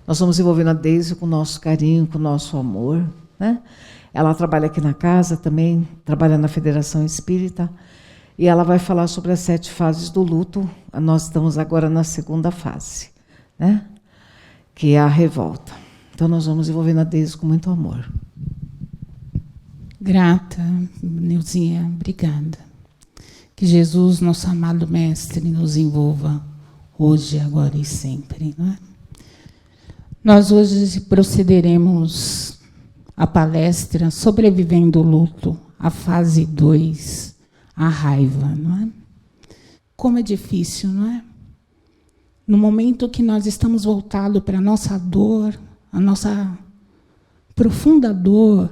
Nós vamos envolvendo a Deise com o nosso carinho, com o nosso amor, né? Ela trabalha aqui na casa também, trabalha na Federação Espírita, e ela vai falar sobre as 7 fases do luto. Nós estamos agora na 2ª fase, né? Que é a revolta. Então, nós vamos envolvendo a Deise com muito amor. Grata, Neuzinha, obrigada. Que Jesus, nosso amado Mestre, nos envolva hoje, agora e sempre, não é? Nós hoje procederemos à palestra Sobrevivendo o Luto, a fase 2, a raiva, não é? Como é difícil, não é? No momento que nós estamos voltados para a nossa dor, a nossa profunda dor,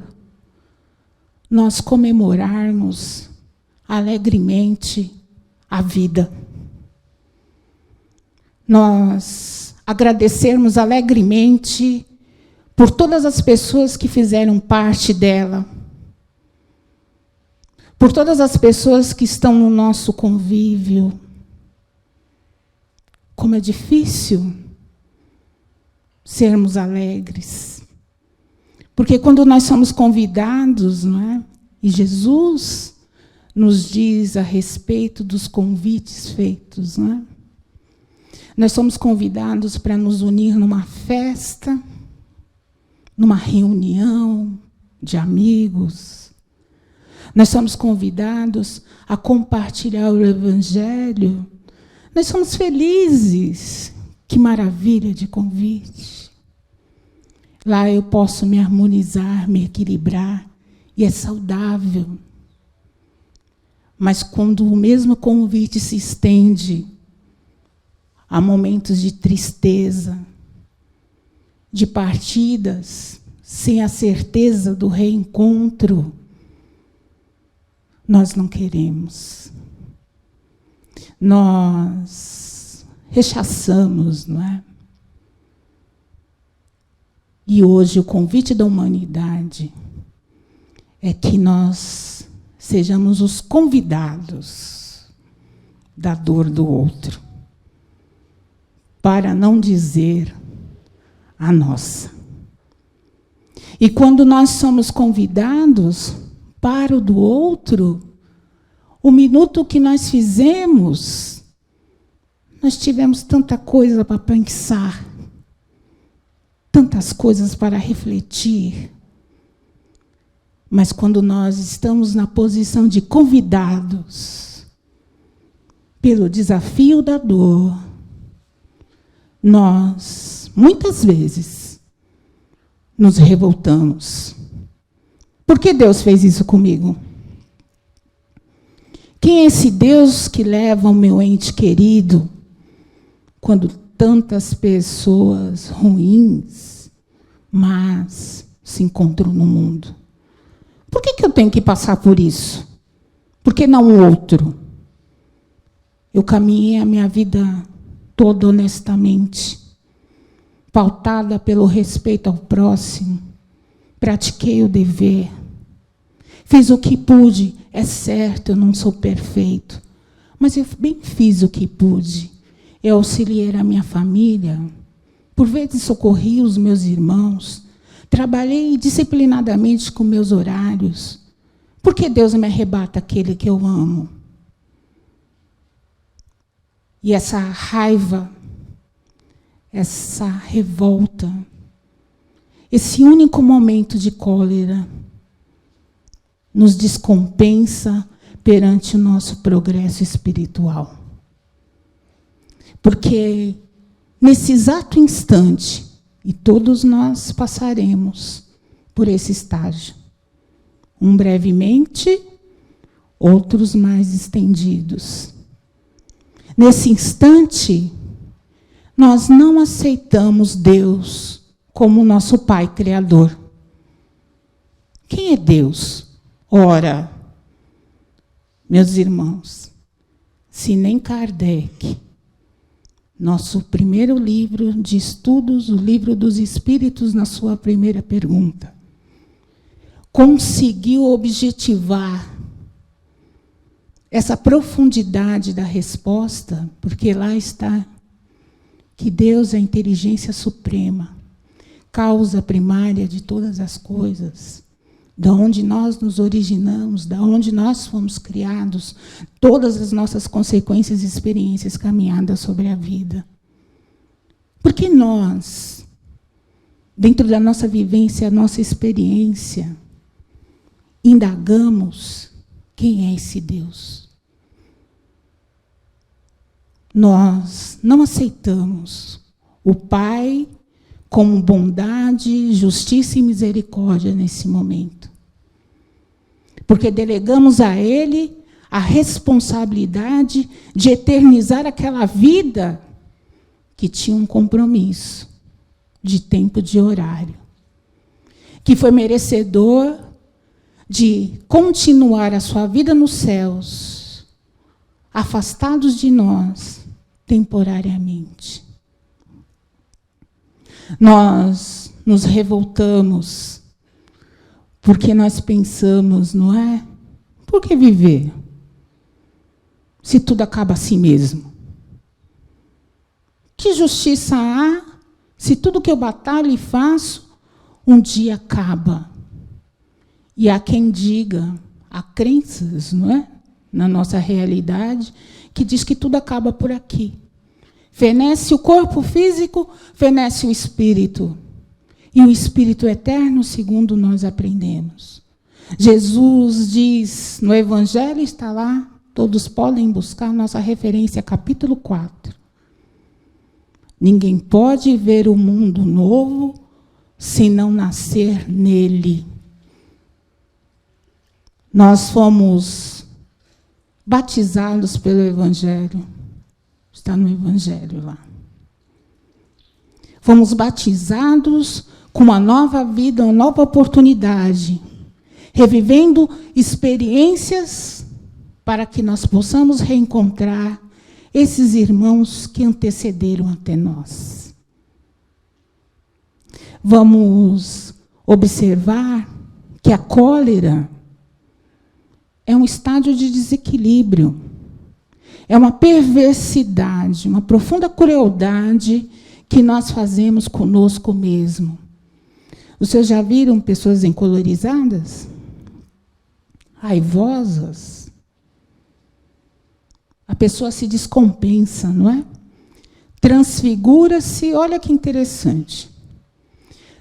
nós comemorarmos alegremente a vida. Nós agradecermos alegremente por todas as pessoas que fizeram parte dela, por todas as pessoas que estão no nosso convívio. Como é difícil sermos alegres. Porque quando nós somos convidados, não é? E Jesus nos diz a respeito dos convites feitos, não é? Nós somos convidados para nos unir numa festa, numa reunião de amigos. Nós somos convidados a compartilhar o Evangelho. Nós somos felizes. Que maravilha de convite. Lá eu posso me harmonizar, me equilibrar, e é saudável. Mas quando o mesmo convite se estende há momentos de tristeza, de partidas, sem a certeza do reencontro, nós não queremos. Nós rechaçamos, não é? E hoje o convite da humanidade é que nós sejamos os convidados da dor do outro, para não dizer a nossa. E quando nós somos convidados para o do outro, o minuto que nós fizemos, nós tivemos tanta coisa para pensar, tantas coisas para refletir. Mas quando nós estamos na posição de convidados, pelo desafio da dor, nós, muitas vezes, nos revoltamos. Por que Deus fez isso comigo? Quem é esse Deus que leva o meu ente querido quando tantas pessoas ruins, mas se encontram no mundo? Por que eu tenho que passar por isso? Por que não o outro? Eu caminhei a minha vida toda honestamente, pautada pelo respeito ao próximo, pratiquei o dever, fiz o que pude. É certo, eu não sou perfeito, mas eu bem fiz o que pude. Eu auxiliei a minha família, por vezes socorri os meus irmãos, trabalhei disciplinadamente com meus horários. Por que Deus me arrebata aquele que eu amo? E essa raiva, essa revolta, esse único momento de cólera, nos descompensa perante o nosso progresso espiritual. Porque nesse exato instante, e todos nós passaremos por esse estágio, um brevemente, outros mais estendidos. Nesse instante, nós não aceitamos Deus como nosso Pai Criador. Quem é Deus? Ora, meus irmãos, se nem Kardec, nosso primeiro livro de estudos, o Livro dos Espíritos, na sua primeira pergunta, conseguiu objetivar essa profundidade da resposta, porque lá está que Deus é a inteligência suprema, causa primária de todas as coisas, da onde nós nos originamos, da onde nós fomos criados, todas as nossas consequências e experiências caminhadas sobre a vida. Porque nós, dentro da nossa vivência, a nossa experiência, indagamos quem é esse Deus. Nós não aceitamos o Pai como bondade, justiça e misericórdia nesse momento. Porque delegamos a Ele a responsabilidade de eternizar aquela vida que tinha um compromisso de tempo, de horário, que foi merecedor de continuar a sua vida nos céus, afastados de nós temporariamente. Nós nos revoltamos porque nós pensamos, não é? Por que viver se tudo acaba assim mesmo? Que justiça há se tudo que eu batalho e faço um dia acaba? E há quem diga, há crenças, não é? Na nossa realidade, que diz que tudo acaba por aqui. Fenece o corpo físico, fenece o espírito. E o espírito eterno, segundo nós aprendemos. Jesus diz, no Evangelho está lá, todos podem buscar nossa referência, capítulo 4. Ninguém pode ver o mundo novo se não nascer nele. Nós fomos batizados pelo Evangelho. Está no Evangelho lá. Fomos batizados com uma nova vida, uma nova oportunidade, revivendo experiências para que nós possamos reencontrar esses irmãos que antecederam até nós. Vamos observar que a cólera é um estágio de desequilíbrio. É uma perversidade, uma profunda crueldade que nós fazemos conosco mesmo. Vocês já viram pessoas encolorizadas? Raivosas? A pessoa se descompensa, não é? Transfigura-se, olha que interessante.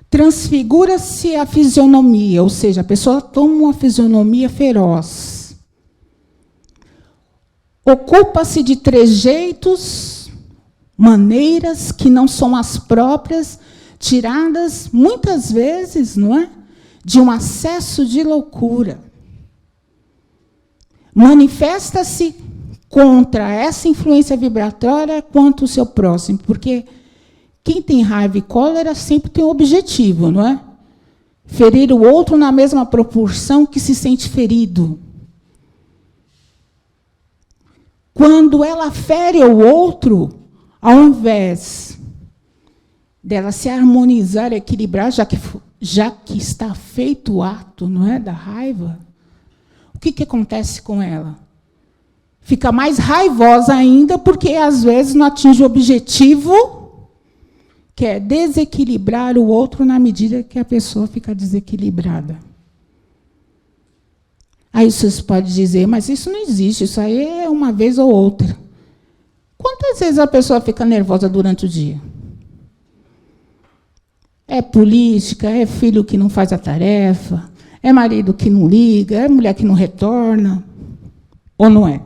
Transfigura-se a fisionomia, ou seja, a pessoa toma uma fisionomia feroz. Ocupa-se de trejeitos, maneiras que não são as próprias, tiradas, muitas vezes, não é? De um acesso de loucura. Manifesta-se contra essa influência vibratória quanto o seu próximo, porque quem tem raiva e cólera sempre tem um objetivo, não é? Ferir o outro na mesma proporção que se sente ferido. Quando ela fere o outro, ao invés dela se harmonizar, equilibrar, já que está feito o ato, não é, da raiva, o que acontece com ela? Fica mais raivosa ainda, porque às vezes não atinge o objetivo, que é desequilibrar o outro na medida que a pessoa fica desequilibrada. Aí vocês podem dizer, mas isso não existe, isso aí é uma vez ou outra. Quantas vezes a pessoa fica nervosa durante o dia? É política, é filho que não faz a tarefa, é marido que não liga, é mulher que não retorna, ou não é?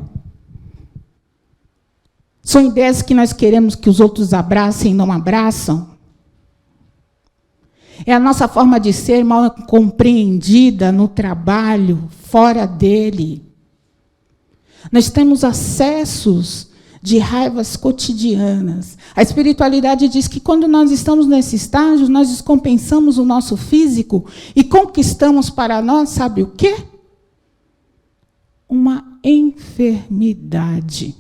São ideias que nós queremos que os outros abracem e não abraçam? É a nossa forma de ser mal compreendida no trabalho, fora dele. Nós temos acessos de raivas cotidianas. A espiritualidade diz que quando nós estamos nesse estágio, nós descompensamos o nosso físico e conquistamos para nós, sabe o quê? Uma enfermidade.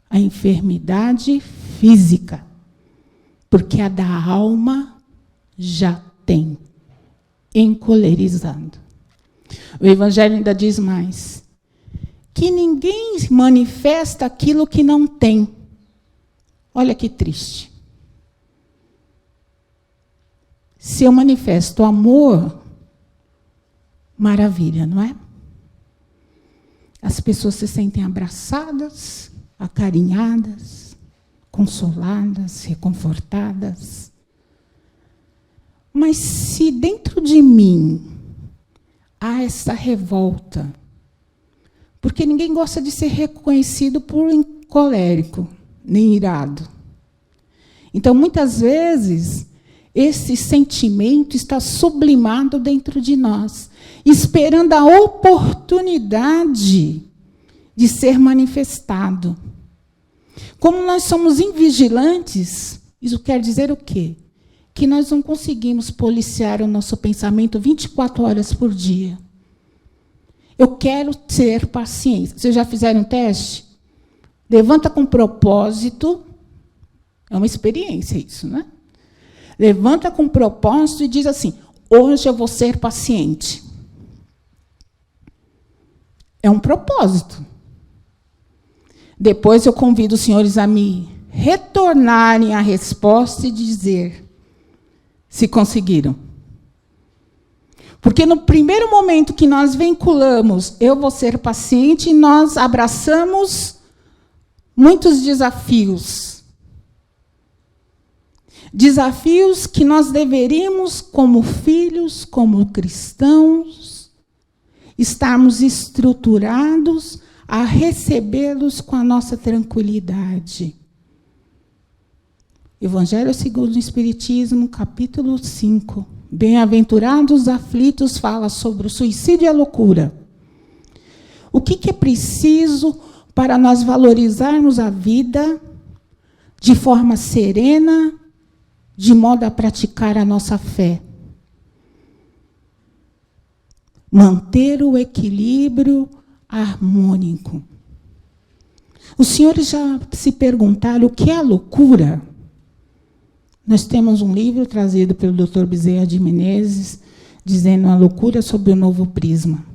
A enfermidade física. Porque a da alma já tem encolerizado. O Evangelho ainda diz mais, que ninguém manifesta aquilo que não tem. Olha que triste. Se eu manifesto amor, maravilha, não é? As pessoas se sentem abraçadas, acarinhadas, consoladas, reconfortadas. Mas se dentro de mim há essa revolta, porque ninguém gosta de ser reconhecido por colérico, nem irado. Então, muitas vezes, esse sentimento está sublimado dentro de nós, esperando a oportunidade de ser manifestado. Como nós somos invigilantes, isso quer dizer o quê? Que nós não conseguimos policiar o nosso pensamento 24 horas por dia. Eu quero ter paciência. Vocês já fizeram um teste? Levanta com propósito. É uma experiência isso, né? Levanta com propósito e diz assim: hoje eu vou ser paciente. É um propósito. Depois eu convido os senhores a me retornarem a resposta e dizer se conseguiram. Porque no primeiro momento que nós vinculamos, eu vou ser paciente, nós abraçamos muitos desafios. Desafios que nós deveríamos, como filhos, como cristãos, estarmos estruturados a recebê-los com a nossa tranquilidade. Evangelho segundo o Espiritismo, capítulo 5. Bem-aventurados aflitos fala sobre o suicídio e a loucura. O que é preciso para nós valorizarmos a vida de forma serena, de modo a praticar a nossa fé? Manter o equilíbrio harmônico. Os senhores já se perguntaram o que é a loucura? Nós temos um livro trazido pelo Dr. Bezerra de Menezes, dizendo a loucura sob o novo prisma.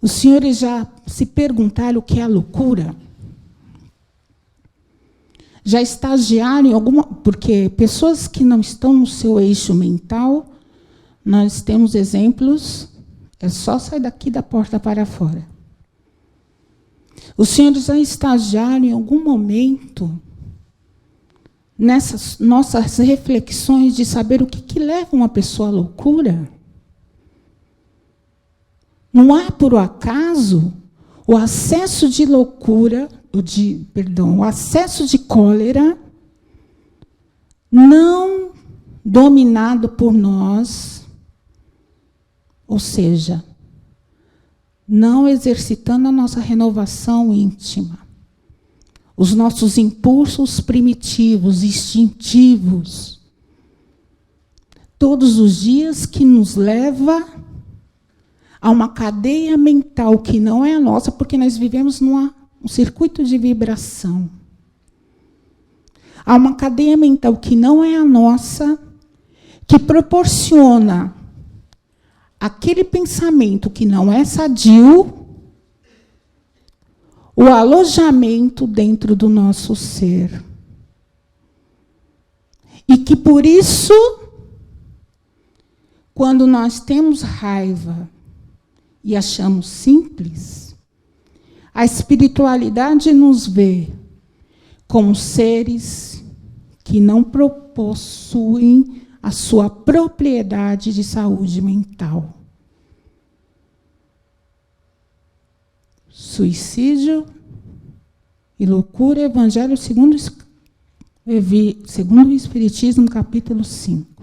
Os senhores já se perguntaram o que é a loucura? Já estagiaram em alguma... Porque pessoas que não estão no seu eixo mental, nós temos exemplos, é só sair daqui da porta para fora. Os senhores já estagiaram em algum momento nessas nossas reflexões de saber o que leva uma pessoa à loucura? Não há, por acaso, o acesso de loucura, o acesso de cólera, não dominado por nós, ou seja, não exercitando a nossa renovação íntima. Os nossos impulsos primitivos, instintivos, todos os dias que nos leva a uma cadeia mental que não é a nossa, porque nós vivemos num circuito de vibração. Há uma cadeia mental que não é a nossa, que proporciona aquele pensamento que não é sadio, o alojamento dentro do nosso ser. E que, por isso, quando nós temos raiva e achamos simples, a espiritualidade nos vê como seres que não possuem a sua propriedade de saúde mental. Suicídio e loucura, Evangelho segundo o Espiritismo, capítulo 5.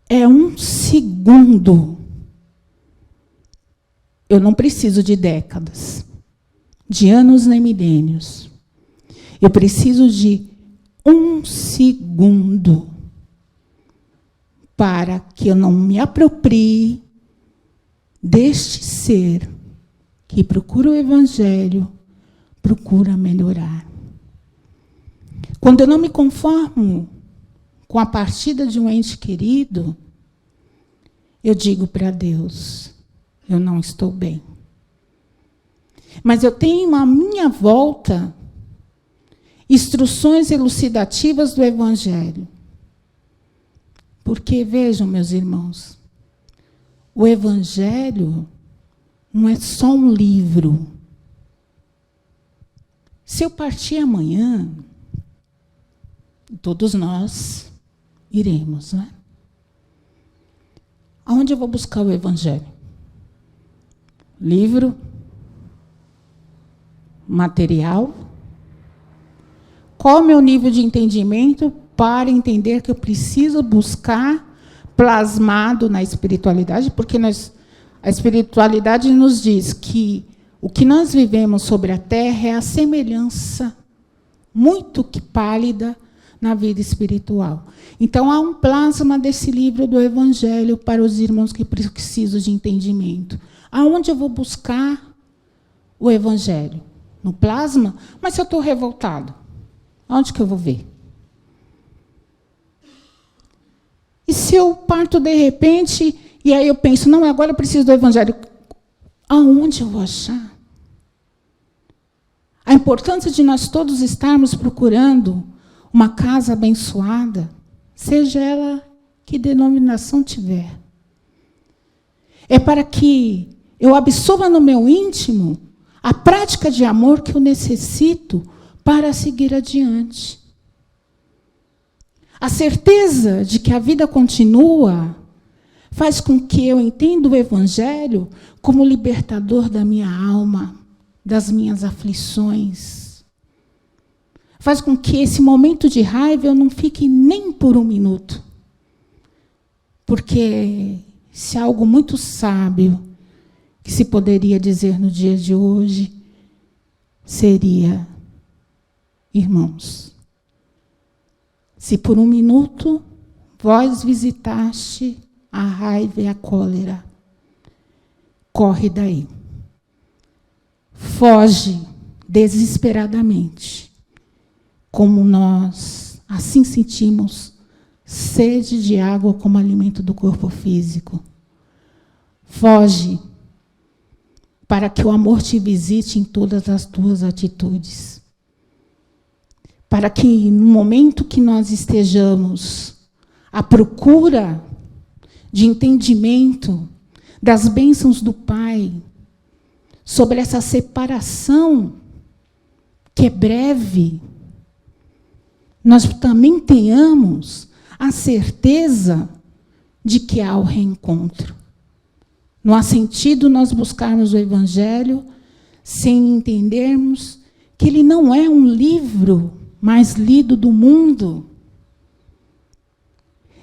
É um segundo. Eu não preciso de décadas, de anos nem milênios. Eu preciso de um segundo para que eu não me aproprie deste ser que procura o Evangelho, procura melhorar. Quando eu não me conformo com a partida de um ente querido, eu digo para Deus: eu não estou bem. Mas eu tenho à minha volta instruções elucidativas do Evangelho. Porque, vejam, meus irmãos, o Evangelho não é só um livro. Se eu partir amanhã, todos nós iremos, né? Aonde eu vou buscar o Evangelho? Livro? Material? Qual é o meu nível de entendimento para entender que eu preciso buscar plasmado na espiritualidade? Porque a espiritualidade nos diz que o que nós vivemos sobre a Terra é a semelhança muito pálida na vida espiritual. Então, há um plasma desse livro do Evangelho para os irmãos que precisam de entendimento. Aonde eu vou buscar o Evangelho? No plasma? Mas se eu estou revoltado, aonde que eu vou ver? E se eu parto de repente, e aí eu penso, não, agora eu preciso do Evangelho, aonde eu vou achar? A importância de nós todos estarmos procurando uma casa abençoada, seja ela que denominação tiver. É para que eu absorva no meu íntimo a prática de amor que eu necessito para seguir adiante. A certeza de que a vida continua faz com que eu entenda o Evangelho como libertador da minha alma, das minhas aflições. Faz com que esse momento de raiva eu não fique nem por um minuto. Porque se há algo muito sábio que se poderia dizer no dia de hoje, seria: irmãos, se por um minuto vós visitaste a raiva e a cólera, corre daí. Foge desesperadamente. Como nós assim sentimos sede de água como alimento do corpo físico. Foge para que o amor te visite em todas as tuas atitudes. Para que no momento que nós estejamos à procura de entendimento das bênçãos do Pai, sobre essa separação que é breve, nós também tenhamos a certeza de que há o reencontro. Não há sentido nós buscarmos o Evangelho sem entendermos que ele não é um livro mais lido do mundo.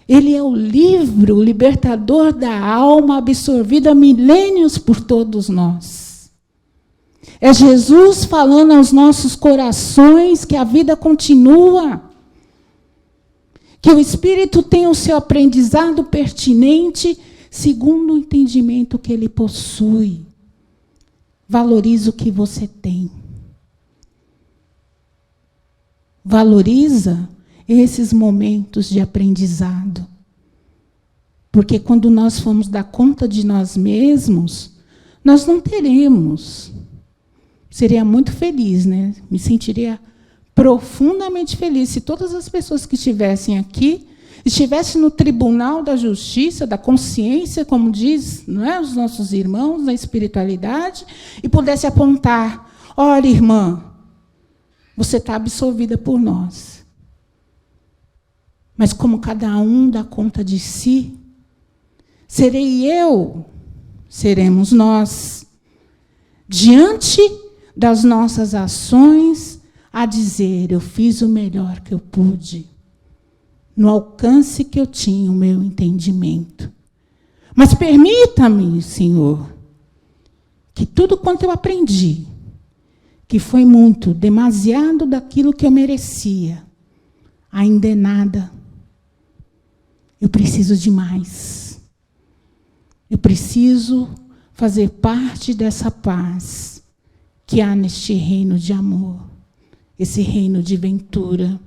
Ele é o livro libertador da alma, absorvido há milênios por todos nós. É Jesus falando aos nossos corações que a vida continua, que o Espírito tem o seu aprendizado pertinente segundo o entendimento que ele possui. Valoriza o que você tem. Valoriza esses momentos de aprendizado. Porque quando nós formos dar conta de nós mesmos, nós não teremos. Seria muito feliz, né? Me sentiria profundamente feliz se todas as pessoas que estivessem aqui estivessem no tribunal da justiça, da consciência, como diz, não é, os nossos irmãos da espiritualidade, e pudesse apontar: olha, irmã, você está absolvida por nós. Mas como cada um dá conta de si, serei eu, seremos nós, diante das nossas ações, a dizer: eu fiz o melhor que eu pude, no alcance que eu tinha o meu entendimento. Mas permita-me, Senhor, que tudo quanto eu aprendi, que foi muito, demasiado daquilo que eu merecia, ainda é nada. Eu preciso de mais. Eu preciso fazer parte dessa paz que há neste reino de amor, esse reino de ventura,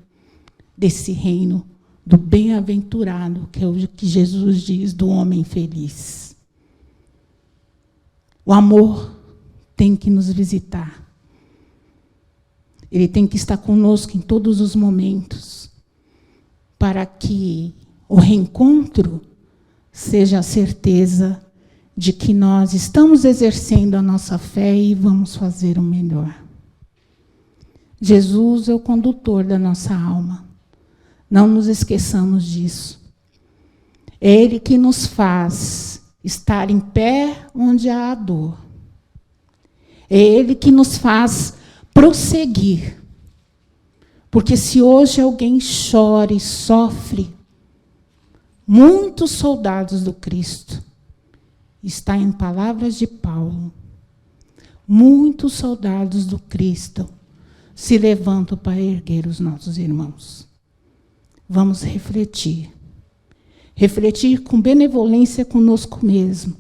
desse reino do bem-aventurado, que é o que Jesus diz do homem feliz. O amor tem que nos visitar. Ele tem que estar conosco em todos os momentos, para que o reencontro seja a certeza de que nós estamos exercendo a nossa fé e vamos fazer o melhor. Jesus é o condutor da nossa alma. Não nos esqueçamos disso. É Ele que nos faz estar em pé onde há a dor. É Ele que nos faz prosseguir. Porque se hoje alguém chora e sofre, muitos soldados do Cristo, está em palavras de Paulo, muitos soldados do Cristo se levantam para erguer os nossos irmãos. Vamos refletir. Refletir com benevolência conosco mesmo,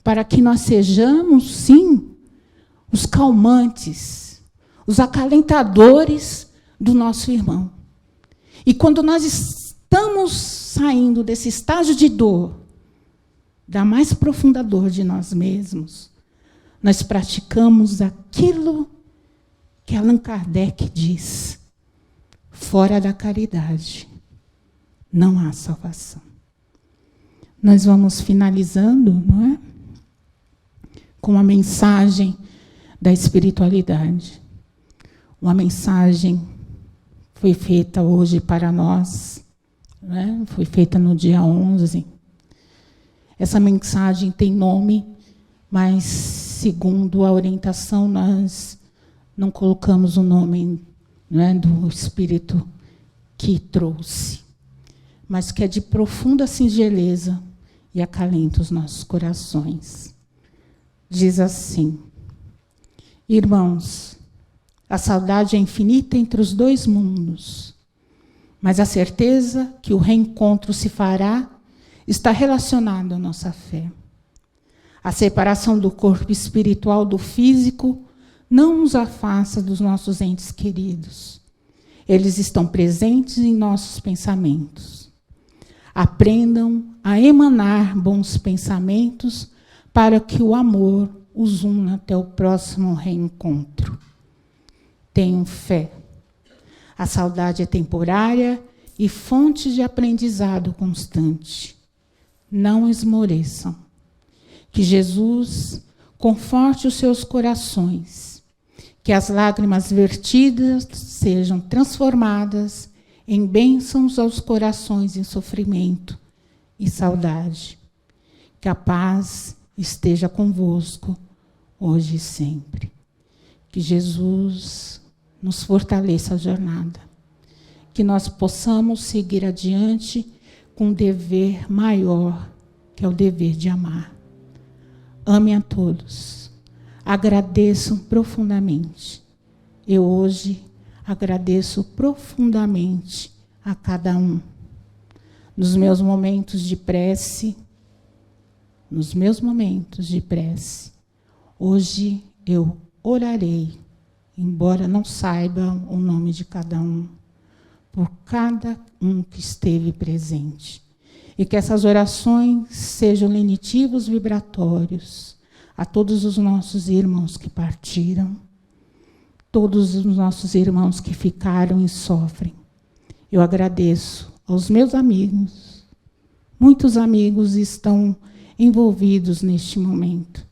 para que nós sejamos, sim, os calmantes, os acalentadores do nosso irmão. E quando nós estamos saindo desse estágio de dor, da mais profunda dor de nós mesmos, nós praticamos aquilo que Allan Kardec diz: fora da caridade não há salvação. Nós vamos finalizando, não é? Com a mensagem da espiritualidade. Uma mensagem foi feita hoje para nós, né? Foi feita no dia 11. Essa mensagem tem nome, mas, segundo a orientação, nós não colocamos o nome, né, do Espírito que trouxe, mas que é de profunda singeleza e acalenta os nossos corações. Diz assim: irmãos, a saudade é infinita entre os dois mundos, mas a certeza que o reencontro se fará está relacionada à nossa fé. A separação do corpo espiritual do físico não nos afasta dos nossos entes queridos. Eles estão presentes em nossos pensamentos. Aprendam a emanar bons pensamentos para que o amor os una até o próximo reencontro. Tenham fé. A saudade é temporária e fonte de aprendizado constante. Não esmoreçam. Que Jesus conforte os seus corações. Que as lágrimas vertidas sejam transformadas em bênçãos aos corações em sofrimento e saudade. Que a paz esteja convosco, hoje e sempre. Que Jesus nos fortaleça a jornada. Que nós possamos seguir adiante com um dever maior, que é o dever de amar. Amem a todos. Agradeçam profundamente. Eu hoje agradeço profundamente a cada um. Nos meus momentos de prece, hoje eu orarei, embora não saiba o nome de cada um, por cada um que esteve presente. E que essas orações sejam lenitivos vibratórios a todos os nossos irmãos que partiram, todos os nossos irmãos que ficaram e sofrem. Eu agradeço aos meus amigos. Muitos amigos estão envolvidos neste momento,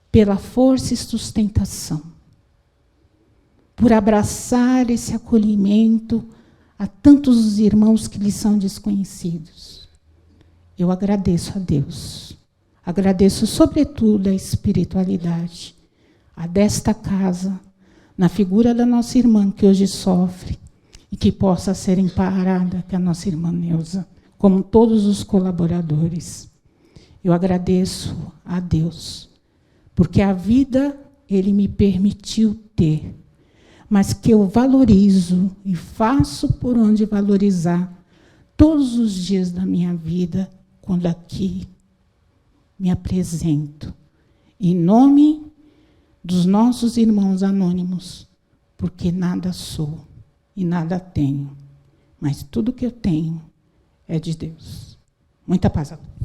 pela força e sustentação, por abraçar esse acolhimento a tantos irmãos que lhes são desconhecidos. Eu agradeço a Deus. Agradeço, sobretudo, a espiritualidade, a desta casa, na figura da nossa irmã que hoje sofre e que possa ser amparada, que é a nossa irmã Neuza, como todos os colaboradores. Eu agradeço a Deus, porque a vida Ele me permitiu ter, mas que eu valorizo e faço por onde valorizar todos os dias da minha vida, quando aqui me apresento, em nome dos nossos irmãos anônimos, porque nada sou e nada tenho, mas tudo que eu tenho é de Deus. Muita paz a todos.